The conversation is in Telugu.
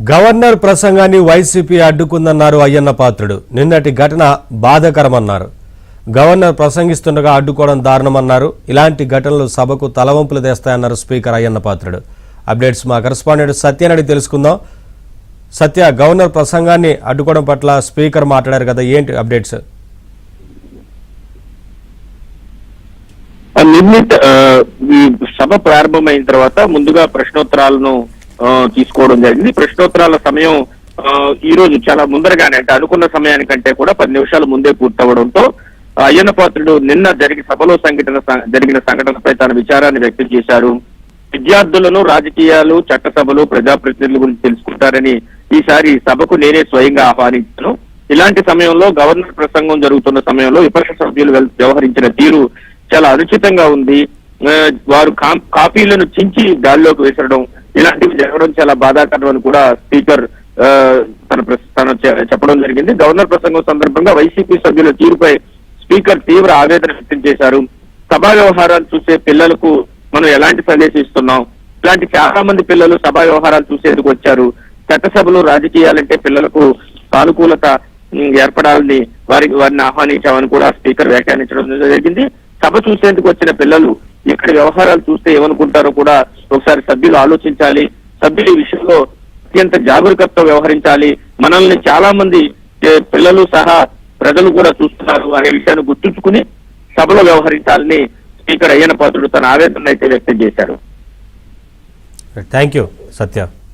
గవర్నర్ ప్రసంగాన్ని వైసీపీ అడ్డుకుందన్నారు అయ్యన్న పాత్రుడు. నిన్నటి ఘటన బాధాకరమన్నారు. గవర్నర్ ప్రసంగిస్తుండగా అడ్డుకోవడం దారుణమన్నారు. ఇలాంటి ఘటనలు సభకు తలవంపులు తెస్తాయన్నారు స్పీకర్ అయ్యన్న పాత్రుడు. అప్డేట్స్ మా కరెస్పాండెంట్ సత్యనడి తెలుసుకుందాం. సత్య, గవర్నర్ ప్రసంగాన్ని అడ్డుకోవడం పట్ల స్పీకర్ మాట్లాడారు కదా, ఏంటి అప్డేట్స్? నిర్ణీత ఈ సభ ప్రారంభమైన తర్వాత ముందుగా ప్రశ్నోత్తరాలను తీసుకోవడం జరిగింది. ప్రశ్నోత్తరాల సమయం ఈ రోజు చాలా ముందరగానే, అంటే అనుకున్న సమయానికంటే కూడా 10 నిమిషాల ముందే పూర్తవడంతో అయ్యన్న పాత్రుడు నిన్న సభలో జరిగిన సంఘటనపై తన విచారాన్ని వ్యక్తం చేశారు. విద్యార్థులను రాజకీయాలు, చట్టసభలు, ప్రజాప్రతినిధుల గురించి తెలుసుకుంటారని ఈసారి సభకు నేనే స్వయంగా ఆహ్వానించాను. ఇలాంటి సమయంలో గవర్నర్ ప్రసంగం జరుగుతున్న సమయంలో విపక్ష సభ్యులు వ్యవహరించిన తీరు చాలా అనుచితంగా ఉంది. వారు కాపీలను చించి గాల్లోకి విసరడం, ఇలాంటివి జరగడం చాలా బాధాకరం అని కూడా స్పీకర్ తన చెప్పడం జరిగింది. గవర్నర్ ప్రసంగం సందర్భంగా వైసీపీ సభ్యుల తీరుపై స్పీకర్ తీవ్ర ఆవేదన వ్యక్తం చేశారు. సభా వ్యవహారాలు చూసే పిల్లలకు మనం ఎలాంటి సందేశం ఇస్తున్నాం? ఇలాంటి చాలా మంది పిల్లలు సభా వ్యవహారాలు చూసేందుకు వచ్చారు. చట్టసభలు, రాజకీయాలంటే పిల్లలకు సానుకూలత ఏర్పడాలని వారిని ఆహ్వానించామని కూడా స్పీకర్ వ్యాఖ్యానించడం జరిగింది. సభ చూసేందుకు వచ్చిన పిల్లలు ఇక్కడ వ్యవహారాలు చూస్తే ఏమనుకుంటారో కూడా ఒకసారి సభ్యులు ఆలోచించాలి. సభ్యులు ఈ విషయంలో అత్యంత జాగరూకతతో వ్యవహరించాలి. మనల్ని చాలా మంది పిల్లలు సహా ప్రజలు కూడా చూస్తున్నారు అనే విషయాన్ని గుర్తుంచుకుని సభలో వ్యవహరించాలని స్పీకర్ అయ్యన్న పాత్రుడు తన ఆవేదన అయితే వ్యక్తం చేశారు. Thank you Satya.